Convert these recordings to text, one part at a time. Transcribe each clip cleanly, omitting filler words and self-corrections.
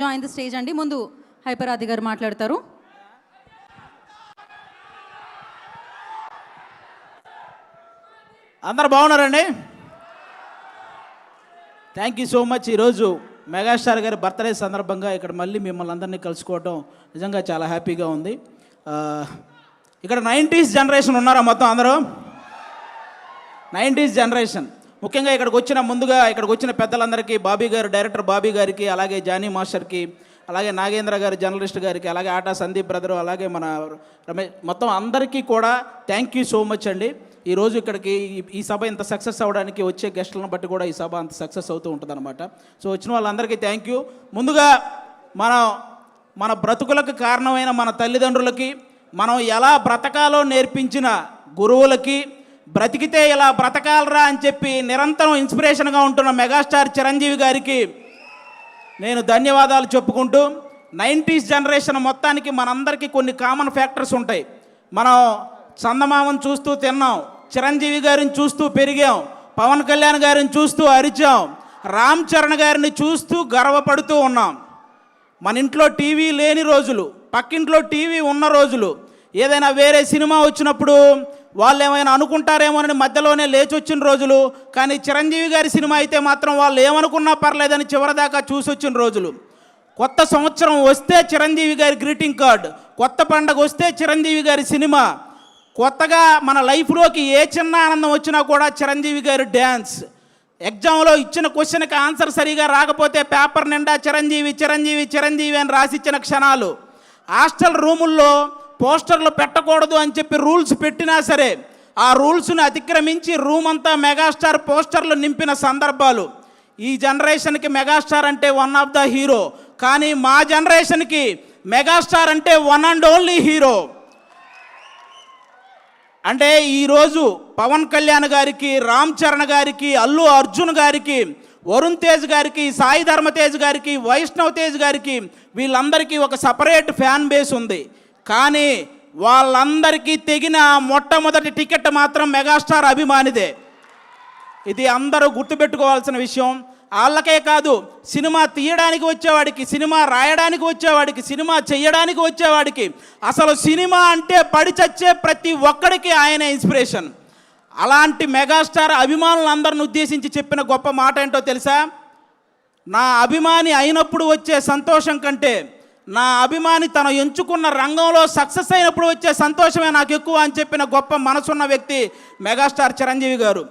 Join the stage అండి. ముందు హైపరాది గారు మాట్లాడతారు. అందరు బాగున్నారండి? Thank you so much. ఈరోజు మెగాస్టార్ గారి బర్త్డే సందర్భంగా ఇక్కడ మళ్ళీ మిమ్మల్ని అందరినీ కలుసుకోవటం నిజంగా చాలా హ్యాపీగా ఉంది. ఇక్కడ 90s జనరేషన్ ఉన్నారా మొత్తం అందరూ? 90s జనరేషన్ ముఖ్యంగా ఇక్కడికి వచ్చిన పెద్దలందరికీ, బాబీ గారు, డైరెక్టర్ బాబీ గారికి, అలాగే జానీ మాస్టర్కి, అలాగే నాగేంద్ర గారు జర్నలిస్ట్ గారికి, అలాగే ఆటా సందీప్ బ్రదరు, అలాగే మన రమేష్, మొత్తం అందరికీ కూడా థ్యాంక్ యూ సో మచ్ అండి. ఈరోజు ఇక్కడికి ఈ సభ ఇంత సక్సెస్ అవ్వడానికి వచ్చే గెస్టులను బట్టి కూడా ఈ సభ అంత సక్సెస్ అవుతూ ఉంటుంది అనమాట. సో వచ్చిన వాళ్ళందరికీ థ్యాంక్ యూ. ముందుగా మన బ్రతుకులకు కారణమైన మన తల్లిదండ్రులకి, మనం ఎలా బ్రతకాలో నేర్పించిన గురువులకి, బ్రతికితే ఇలా బ్రతకాలరా అని చెప్పి నిరంతరం ఇన్స్పిరేషన్గా ఉంటున్న మెగాస్టార్ చిరంజీవి గారికి నేను ధన్యవాదాలు చెప్పుకుంటూ, 90s జనరేషన్ మొత్తానికి మనందరికీ కొన్ని కామన్ ఫ్యాక్టర్స్ ఉంటాయి. మనం చందమామను చూస్తూ తిన్నాం, చిరంజీవి గారిని చూస్తూ పెరిగాం, పవన్ కళ్యాణ్ గారిని చూస్తూ అరిచాం, రామ్ చరణ్ గారిని చూస్తూ గర్వపడుతూ ఉన్నాం. మన ఇంట్లో టీవీ లేని రోజులు, పక్కింట్లో టీవీ ఉన్న రోజులు, ఏదైనా వేరే సినిమా వచ్చినప్పుడు వాళ్ళు ఏమైనా అనుకుంటారేమోనని మధ్యలోనే లేచి వచ్చిన రోజులు, కానీ చిరంజీవి గారి సినిమా అయితే మాత్రం వాళ్ళు ఏమనుకున్నా పర్లేదని చివరిదాకా చూసి వచ్చిన రోజులు. కొత్త సంవత్సరం వస్తే చిరంజీవి గారి గ్రీటింగ్ కార్డ్, కొత్త పండగ వస్తే చిరంజీవి గారి సినిమా, కొత్తగా మన లైఫ్లోకి ఏ చిన్న ఆనందం వచ్చినా కూడా చిరంజీవి గారి డ్యాన్స్, ఎగ్జామ్లో ఇచ్చిన క్వశ్చన్కి ఆన్సర్ సరిగా రాకపోతే పేపర్ నిండా చిరంజీవి చిరంజీవి చిరంజీవి అని రాసిచ్చిన క్షణాలు, హాస్టల్ రూముల్లో పోస్టర్లు పెట్టకూడదు అని చెప్పి రూల్స్ పెట్టినా సరే ఆ రూల్స్ని అతిక్రమించి రూమ్ అంతా మెగాస్టార్ పోస్టర్లు నింపిన సందర్భాలు. ఈ జనరేషన్కి మెగాస్టార్ అంటే వన్ ఆఫ్ ద హీరో, కానీ మా జనరేషన్కి మెగాస్టార్ అంటే వన్ అండ్ ఓన్లీ హీరో. అంటే ఈరోజు పవన్ కళ్యాణ్ గారికి, రామ్ చరణ్ గారికి, అల్లు అర్జున్ గారికి, వరుణ్ తేజ్ గారికి, సాయి ధర్మ తేజ్ గారికి, వైష్ణవ్ తేజ్ గారికి, వీళ్ళందరికీ ఒక సపరేట్ ఫ్యాన్ బేస్ ఉంది. కానీ వాళ్ళందరికీ తెగిన మొట్టమొదటి టికెట్ మాత్రం మెగాస్టార్ అభిమానిదే. ఇది అందరూ గుర్తుపెట్టుకోవాల్సిన విషయం. వాళ్ళకే కాదు, సినిమా తీయడానికి వచ్చేవాడికి, సినిమా రాయడానికి వచ్చేవాడికి, సినిమా చేయడానికి వచ్చేవాడికి, అసలు సినిమా అంటే పడి చచ్చే ప్రతి ఒక్కడికి ఆయన ఇన్స్పిరేషన్. అలాంటి మెగాస్టార్ అభిమానులందరిని ఉద్దేశించి చెప్పిన గొప్ప మాట ఏంటో తెలుసా? నా అభిమాని అయినప్పుడు వచ్చే సంతోషం కంటే నా అభిమాని తను ఎంచుకున్న రంగంలో సక్సెస్ అయినప్పుడు వచ్చే సంతోషమే నాకు ఎక్కువ అని చెప్పిన గొప్ప మనసున్న వ్యక్తి మెగాస్టార్ చిరంజీవి గారు.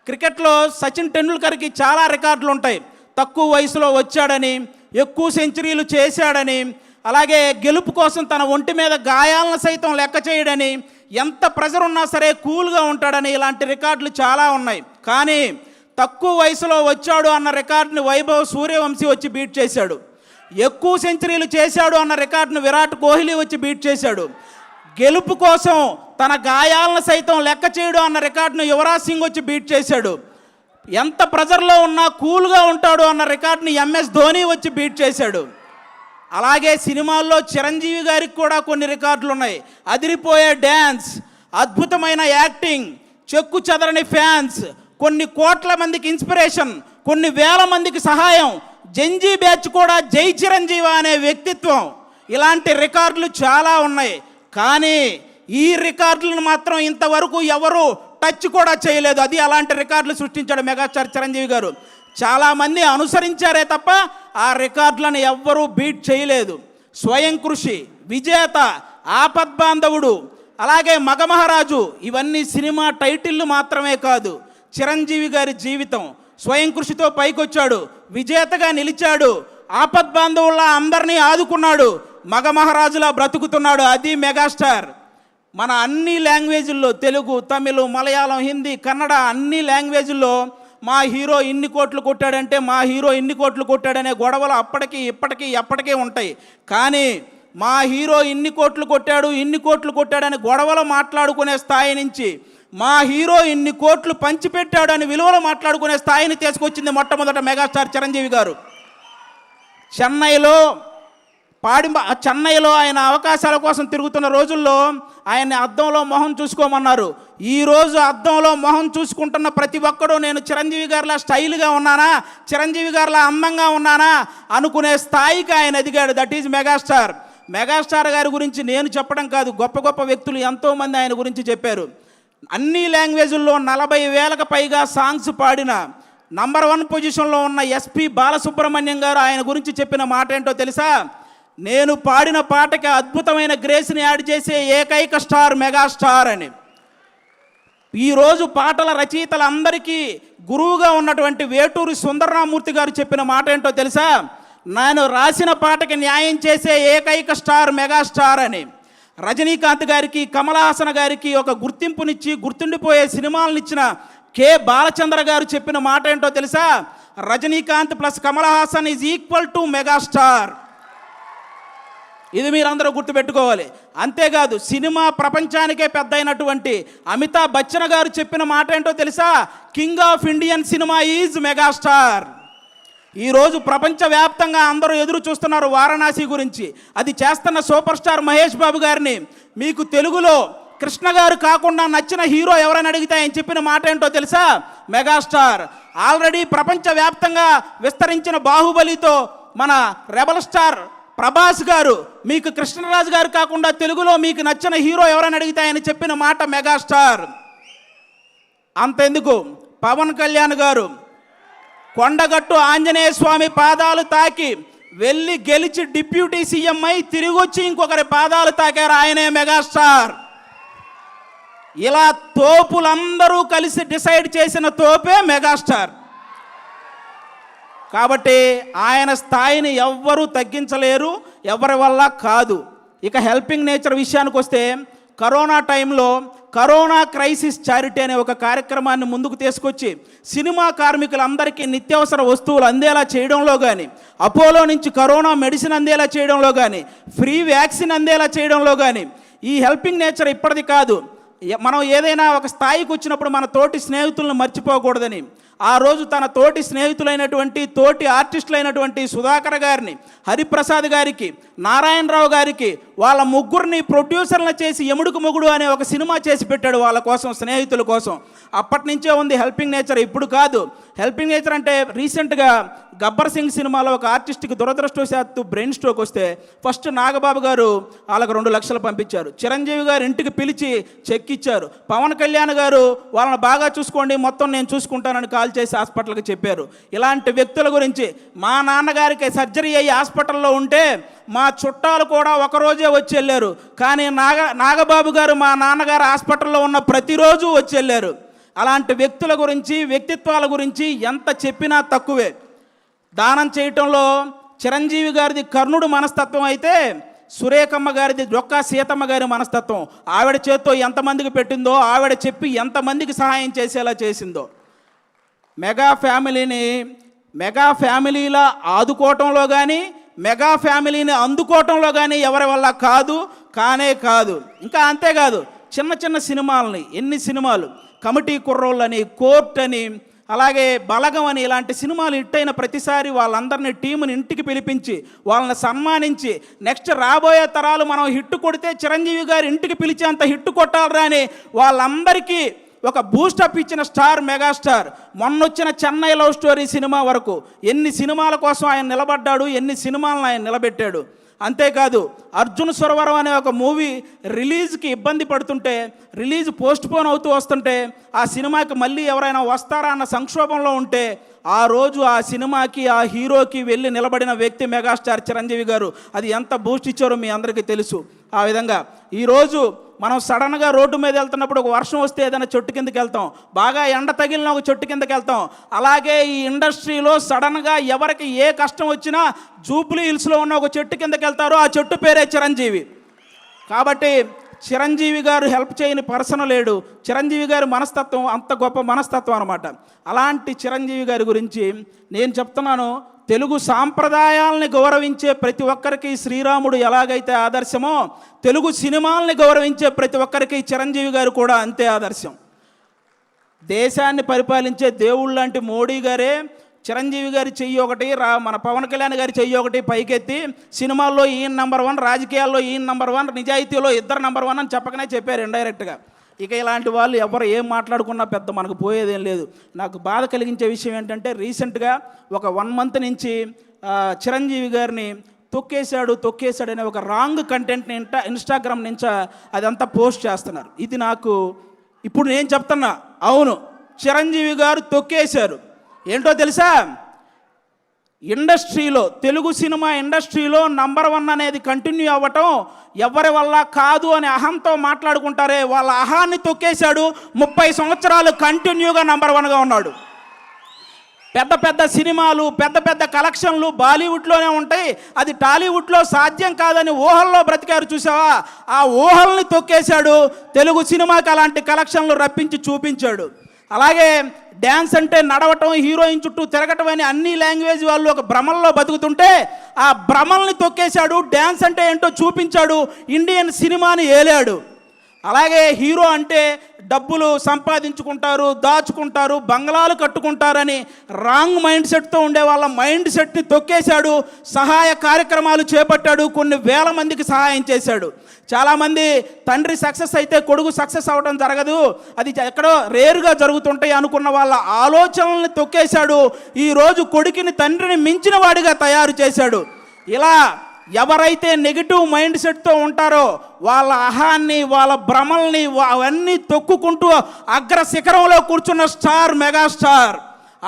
క్రికెట్లో సచిన్ టెండూల్కర్కి చాలా రికార్డులు ఉంటాయి. తక్కువ వయసులో వచ్చాడని, ఎక్కువ సెంచరీలు చేశాడని, అలాగే గెలుపు కోసం తన ఒంటి మీద గాయాలను సైతం లెక్క చేయడని, ఎంత ప్రెజర్ ఉన్నా సరే కూల్గా ఉంటాడని, ఇలాంటి రికార్డులు చాలా ఉన్నాయి. కానీ తక్కువ వయసులో వచ్చాడు అన్న రికార్డుని వైభవ్ సూర్యవంశీ వచ్చి బీట్ చేశాడు. ఎక్కువ సెంచరీలు చేశాడు అన్న రికార్డును విరాట్ కోహ్లీ వచ్చి బీట్ చేశాడు. గెలుపు కోసం తన గాయాలను సైతం లెక్క చేయడు అన్న రికార్డును యువరాజ్ సింగ్ వచ్చి బీట్ చేశాడు. ఎంత ప్రెజర్లో ఉన్నా కూల్గా ఉంటాడు అన్న రికార్డుని ఎంఎస్ ధోని వచ్చి బీట్ చేశాడు. అలాగే సినిమాల్లో చిరంజీవి గారికి కూడా కొన్ని రికార్డులు ఉన్నాయి. అదిరిపోయే డ్యాన్స్, అద్భుతమైన యాక్టింగ్, చెక్కు చెదరని ఫ్యాన్స్, కొన్ని కోట్ల మందికి ఇన్స్పిరేషన్, కొన్ని వేల మందికి సహాయం, జంజీ బ్యాచ్ కూడా జై చిరంజీవి అనే వ్యక్తిత్వం, ఇలాంటి రికార్డులు చాలా ఉన్నాయి. కానీ ఈ రికార్డులను మాత్రం ఇంతవరకు ఎవరు టచ్ కూడా చేయలేదు. అది అలాంటి రికార్డులు సృష్టించాడు మెగాస్టార్ చిరంజీవి గారు. చాలామంది అనుసరించారే తప్ప ఆ రికార్డులను ఎవ్వరూ బీట్ చేయలేదు. స్వయం కృషి, విజేత, ఆపద్బాంధవుడు, అలాగే మగమహారాజు, ఇవన్నీ సినిమా టైటిళ్ళు మాత్రమే కాదు. చిరంజీవి గారి జీవితం స్వయం కృషితో పైకొచ్చాడు, విజేతగా నిలిచాడు, ఆపద్బాంధవుల్లా అందరినీ ఆదుకున్నాడు, మగమహారాజులా బ్రతుకుతున్నాడు. అది మెగాస్టార్. మన అన్ని లాంగ్వేజ్ల్లో, తెలుగు, తమిళ్, మలయాళం, హిందీ, కన్నడ, అన్ని లాంగ్వేజ్ల్లో మా హీరో ఇన్ని కోట్లు కొట్టాడంటే, మా హీరో ఇన్ని కోట్లు కొట్టాడనే గొడవలు అప్పటికి ఇప్పటికీ ఎప్పటికీ ఉంటాయి. కానీ మా హీరో ఇన్ని కోట్లు కొట్టాడు, ఇన్ని కోట్లు కొట్టాడని గొడవలు మాట్లాడుకునే స్థాయి నుంచి మా హీరో ఇన్ని కోట్లు పంచిపెట్టాడు అని విలువలు మాట్లాడుకునే స్థాయిని తీసుకొచ్చింది మొట్టమొదట మెగాస్టార్ చిరంజీవి గారు. చెన్నైలో చెన్నైలో ఆయన అవకాశాల కోసం తిరుగుతున్న రోజుల్లో ఆయన్ని అద్దంలో మొహం చూసుకోమన్నారు. ఈరోజు అద్దంలో మొహం చూసుకుంటున్న ప్రతి ఒక్కడూ నేను చిరంజీవి గారిలా స్టైల్గా ఉన్నానా, చిరంజీవి గారిలా అందంగా ఉన్నానా అనుకునే స్థాయికి ఆయన ఎదిగాడు. That is megastar. మెగాస్టార్ గారి గురించి నేను చెప్పడం కాదు, గొప్ప గొప్ప వ్యక్తులు ఎంతోమంది ఆయన గురించి చెప్పారు. అన్ని లాంగ్వేజుల్లో 40,000కు పైగా సాంగ్స్ పాడిన నంబర్ 1 పొజిషన్లో ఉన్న ఎస్పి బాలసుబ్రహ్మణ్యం గారు ఆయన గురించి చెప్పిన మాట ఏంటో తెలుసా? నేను పాడిన పాటకి అద్భుతమైన గ్రేస్ని యాడ్ చేసే ఏకైక స్టార్ మెగాస్టార్ అని. ఈరోజు పాటల రచయితలందరికీ గురువుగా ఉన్నటువంటి వేటూరి సుందరరామూర్తి గారు చెప్పిన మాట ఏంటో తెలుసా? నేను రాసిన పాటకి న్యాయం చేసే ఏకైక స్టార్ మెగాస్టార్ అని. రజనీకాంత్ గారికి, కమల్ హాసన్ గారికి ఒక గుర్తింపునిచ్చి గుర్తుండిపోయే సినిమాలను ఇచ్చిన కె బాలచంద్ర గారు చెప్పిన మాట ఏంటో తెలుసా? Rajinikanth plus Kamal Haasan is equal to megastar. ఇది మీరందరూ గుర్తుపెట్టుకోవాలి. అంతేకాదు సినిమా ప్రపంచానికే పెద్ద అయినటువంటి అమితాబ్ బచ్చన్ గారు చెప్పిన మాట ఏంటో తెలుసా? King of Indian cinema is megastar. ఈరోజు ప్రపంచవ్యాప్తంగా అందరూ ఎదురు చూస్తున్నారు వారణాసి గురించి. అది చేస్తున్న సూపర్ స్టార్ మహేష్ బాబు గారిని మీకు తెలుగులో కృష్ణ గారు కాకుండా నచ్చిన హీరో ఎవరైనా అడిగితే ఆయన చెప్పిన మాట ఏంటో తెలుసా? మెగాస్టార్. ఆల్రెడీ ప్రపంచవ్యాప్తంగా విస్తరించిన బాహుబలితో మన రెబల్ స్టార్ ప్రభాస్ గారు మీకు కృష్ణరాజు గారు కాకుండా తెలుగులో మీకు నచ్చిన హీరో ఎవరైనా అడిగితే ఆయన చెప్పిన మాట మెగాస్టార్. అంతెందుకు, పవన్ కళ్యాణ్ గారు కొండగట్టు ఆంజనేయ స్వామి పాదాలు తాకి వెళ్ళి గెలిచి డిప్యూటీ సీఎం అయి తిరిగి వచ్చి ఇంకొకరి పాదాలు తాకారు, ఆయనే మెగాస్టార్. ఇలా తోపులందరూ కలిసి డిసైడ్ చేసిన తోపే మెగాస్టార్. కాబట్టి ఆయన స్థాయిని ఎవ్వరూ తగ్గించలేరు, ఎవరి వల్ల కాదు. ఇక హెల్పింగ్ నేచర్ విషయానికి వస్తే, కరోనా టైంలో కరోనా క్రైసిస్ చారిటీ అనే ఒక కార్యక్రమాన్ని ముందుకు తీసుకొచ్చి సినిమా కార్మికులందరికీ నిత్యావసర వస్తువులు అందేలా చేయడంలో కానీ, అపోలో నుంచి కరోనా మెడిసిన్ అందేలా చేయడంలో కానీ, ఫ్రీ వ్యాక్సిన్ అందేలా చేయడంలో కానీ, ఈ హెల్పింగ్ నేచర్ ఇప్పటిది కాదు. మనం ఏదైనా ఒక స్థాయికి వచ్చినప్పుడు మన తోటి స్నేహితులను మర్చిపోకూడదని ఆ రోజు తన తోటి స్నేహితులైనటువంటి తోటి ఆర్టిస్టులైనటువంటి సుధాకర్ గారిని, హరిప్రసాద్ గారికి, నారాయణరావు గారికి వాళ్ళ ముగ్గురిని ప్రొడ్యూసర్లు చేసి ఎముడుకు మొగుడు అనే ఒక సినిమా చేసి పెట్టాడు వాళ్ళ కోసం, స్నేహితుల కోసం. అప్పటి నుంచే ఉంది హెల్పింగ్ నేచర్, ఇప్పుడు కాదు. హెల్పింగ్ నేచర్ అంటే రీసెంట్గా గబ్బర్ సింగ్ సినిమాలో ఒక ఆర్టిస్ట్కి దురదృష్టవశాత్తు బ్రెయిన్ స్ట్రోక్ వస్తే ఫస్ట్ నాగబాబు గారు వాళ్ళకు 2 లక్షలు పంపించారు. చిరంజీవి గారు ఇంటికి పిలిచి చెక్ ఇచ్చారు. పవన్ కళ్యాణ్ గారు వాళ్ళని బాగా చూసుకోండి, మొత్తం నేను చూసుకుంటానని కాల్ చేసి హాస్పిటల్కి చెప్పారు. ఇలాంటి వ్యక్తుల గురించి, మా నాన్నగారికి సర్జరీ అయ్యి హాస్పిటల్లో ఉంటే మా చుట్టాలు కూడా ఒకరోజే వచ్చి వెళ్ళారు, కానీ నాగబాబు గారు మా నాన్నగారు హాస్పిటల్లో ఉన్న ప్రతిరోజు వచ్చి వెళ్ళారు. అలాంటి వ్యక్తుల గురించి, వ్యక్తిత్వాల గురించి ఎంత చెప్పినా తక్కువే. దానం చేయటంలో చిరంజీవి గారిది కర్ణుడు మనస్తత్వం అయితే సురేఖమ్మ గారిది డొక్కా సీతమ్మ గారి మనస్తత్వం. ఆవిడ చేత్తో ఎంతమందికి పెట్టిందో, ఆవిడ చెప్పి ఎంతమందికి సహాయం చేసేలా చేసిందో. మెగా ఫ్యామిలీలా ఆదుకోవటంలో కానీ, మెగా ఫ్యామిలీని అందుకోవటంలో కానీ ఎవరి వల్ల కానే కాదు. ఇంకా అంతేకాదు, చిన్న చిన్న సినిమాలని, ఎన్ని సినిమాలు, కమిటీ కుర్రోళ్ళని, కోర్ట్ అని, అలాగే బలగం అని, ఇలాంటి సినిమాలు హిట్ అయిన ప్రతిసారి వాళ్ళందరినీ టీముని ఇంటికి పిలిపించి వాళ్ళని సన్మానించి, నెక్స్ట్ రాబోయే తరాలు మనం హిట్ కొడితే చిరంజీవి గారు ఇంటికి పిలిచేంత హిట్ కొట్టాలరా అని వాళ్ళందరికీ ఒక బూస్టప్ ఇచ్చిన స్టార్ మెగాస్టార్. మొన్నొచ్చిన చెన్నై లవ్ స్టోరీ సినిమా వరకు ఎన్ని సినిమాల కోసం ఆయన నిలబడ్డాడు, ఎన్ని సినిమాలను ఆయన నిలబెట్టాడు. అంతేకాదు, అర్జున్ సురవరం అనే ఒక మూవీ రిలీజ్కి ఇబ్బంది పడుతుంటే, రిలీజ్ పోస్ట్పోన్ అవుతూ వస్తుంటే, ఆ సినిమాకి మళ్ళీ ఎవరైనా వస్తారా అన్న సంక్షోభంలో ఉంటే ఆ రోజు ఆ సినిమాకి, ఆ హీరోకి వెళ్ళి నిలబడిన వ్యక్తి మెగాస్టార్ చిరంజీవి గారు. అది ఎంత బూస్ట్ ఇచ్చారో మీ అందరికీ తెలుసు. ఆ విధంగా ఈరోజు మనం సడన్గా రోడ్డు మీద వెళ్తున్నప్పుడు ఒక వర్షం వస్తే ఏదైనా చెట్టు కిందకి వెళ్తాం, బాగా ఎండ తగిలిన ఒక చెట్టు కిందకి వెళ్తాం. అలాగే ఈ ఇండస్ట్రీలో సడన్గా ఎవరికి ఏ కష్టం వచ్చినా జూబ్లీ హిల్స్లో ఉన్న ఒక చెట్టు కిందకి వెళ్తారో ఆ చెట్టు పేరే చిరంజీవి. కాబట్టి చిరంజీవి గారు హెల్ప్ చేయని పర్సన్ లేడు. చిరంజీవి గారి మనస్తత్వం అంత గొప్ప మనస్తత్వం అనమాట. అలాంటి చిరంజీవి గారి గురించి నేను చెప్తున్నాను, తెలుగు సాంప్రదాయాలని గౌరవించే ప్రతి ఒక్కరికి శ్రీరాముడు ఎలాగైతే ఆదర్శమో, తెలుగు సినిమాలని గౌరవించే ప్రతి ఒక్కరికి చిరంజీవి గారు కూడా అంతే ఆదర్శం. దేశాన్ని పరిపాలించే దేవుళ్ళు లాంటి మోడీ గారే చిరంజీవి గారి చెయ్యి ఒకటి మన పవన్ కళ్యాణ్ గారి చెయ్యి ఒకటి పైకెత్తి సినిమాల్లో ఈయన నంబర్ 1, రాజకీయాల్లో ఈయన నంబర్ 1, నిజాయితీలో ఇద్దరు నంబర్ 1 అని చెప్పకనే చెప్పారు ఇండైరెక్ట్గా. ఇక ఇలాంటి వాళ్ళు ఎవరు ఏం మాట్లాడుకున్నా పెద్ద మనకు పోయేదేం లేదు. నాకు బాధ కలిగించే విషయం ఏంటంటే రీసెంట్గా ఒక 1 మంత్ నుంచి చిరంజీవి గారిని తొక్కేశాడు అనే ఒక రాంగ్ కంటెంట్ని ఇన్స్టాగ్రామ్ నుంచి అదంతా పోస్ట్ చేస్తున్నారు. ఇది నాకు ఇప్పుడు నేను చెప్తున్నా, అవును చిరంజీవి గారు తొక్కేశారు. ఏంటో తెలుసా, ఇండస్ట్రీలో తెలుగు సినిమా ఇండస్ట్రీలో నంబర్ 1 అనేది కంటిన్యూ అవ్వటం ఎవరి వల్ల కాదు అని అహంతో మాట్లాడుకుంటారే, వాళ్ళ అహాన్ని తొక్కేశాడు. 30 సంవత్సరాలు కంటిన్యూగా నంబర్ 1గా ఉన్నాడు. పెద్ద పెద్ద సినిమాలు, పెద్ద పెద్ద కలెక్షన్లు బాలీవుడ్లోనే ఉంటాయి, అది టాలీవుడ్లో సాధ్యం కాదని ఊహల్లో బ్రతికారు చూసావా, ఆ ఊహల్ని తొక్కేశాడు. తెలుగు సినిమాకి అలాంటి కలెక్షన్లు రప్పించి చూపించాడు. అలాగే డ్యాన్స్ అంటే నడవటం, హీరోయిన్ చుట్టూ తిరగటం అని అన్ని లాంగ్వేజ్ వాళ్ళు ఒక భ్రమల్లో బతుకుతుంటే ఆ భ్రమల్ని తొక్కేశాడు. డ్యాన్స్ అంటే ఏంటో చూపించాడు, ఇండియన్ సినిమాని ఏలాడు. అలాగే హీరో అంటే డబ్బులు సంపాదించుకుంటారు, దాచుకుంటారు, బంగ్లాలు కట్టుకుంటారని రాంగ్ మైండ్ సెట్తో ఉండే వాళ్ళ మైండ్ సెట్ని తొక్కేశాడు. సహాయ కార్యక్రమాలు చేపట్టాడు, కొన్ని వేల మందికి సహాయం చేశాడు. చాలామంది తండ్రి సక్సెస్ అయితే కొడుకు సక్సెస్ అవ్వడం జరగదు, అది ఎక్కడో రేరుగా జరుగుతుంటాయి అనుకున్న వాళ్ళ ఆలోచనల్ని తొక్కేశాడు. ఈరోజు కొడుకుని తండ్రిని మించిన వాడిగా తయారు చేశాడు. ఇలా ఎవరైతే నెగిటివ్ మైండ్ సెట్తో ఉంటారో వాళ్ళ అహాన్ని, వాళ్ళ భ్రమల్ని అవన్నీ తొక్కుకుంటూ అగ్ర శిఖరంలో కూర్చున్న స్టార్, మెగాస్టార్.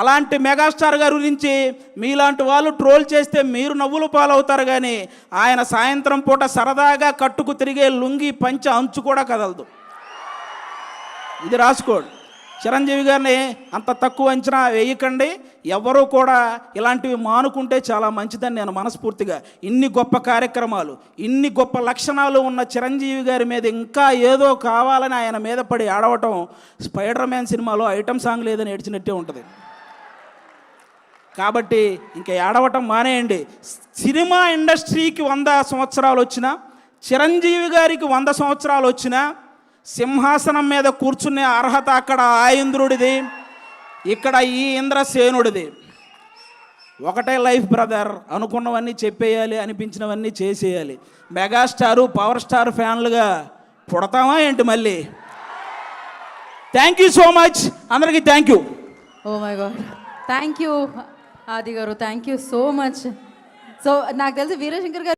అలాంటి మెగాస్టార్ గారి గురించి మీలాంటి వాళ్ళు ట్రోల్ చేస్తే మీరు నవ్వులు పాలవుతారు, కానీ ఆయన సాయంత్రం పూట సరదాగా కట్టుకు తిరిగే లుంగి పంచ అంచు కూడా కదలదు. ఇది రాసుకోండి. చిరంజీవి గారిని అంత తక్కువ అంచనా వేయకండి. ఎవరూ కూడా ఇలాంటివి మానుకుంటే చాలా మంచిదని నేను మనస్ఫూర్తిగా, ఇన్ని గొప్ప కార్యక్రమాలు, ఇన్ని గొప్ప లక్షణాలు ఉన్న చిరంజీవి గారి మీద ఇంకా ఏదో కావాలని ఆయన మీద పడి ఆడవటం స్పైడర్ మ్యాన్ సినిమాలో ఐటమ్ సాంగ్ లేదని ఏడ్చినట్టే ఉంటుంది. కాబట్టి ఇంకా ఏడవటం మానేయండి. సినిమా ఇండస్ట్రీకి 100 సంవత్సరాలు వచ్చినా, చిరంజీవి గారికి 100 సంవత్సరాలు వచ్చినా సింహాసనం మీద కూర్చునే అర్హత అక్కడ ఆ ఇంద్రుడిది, ఇక్కడ ఈ ఇంద్రసేనుడిది. ఒకటే లైఫ్ బ్రదర్, అనుకున్నవన్నీ చెప్పేయాలి, అనిపించినవన్నీ చేసేయాలి. మెగాస్టారు, పవర్ స్టార్ ఫ్యాన్లుగా పుడతామా ఏంటి మళ్ళీ? థ్యాంక్ యూ సో మచ్, అందరికీ thank you. Oh my God, thank you Aadi గారు, thank you so much. So నాకు తెలిసి వీరశంకర్ గారు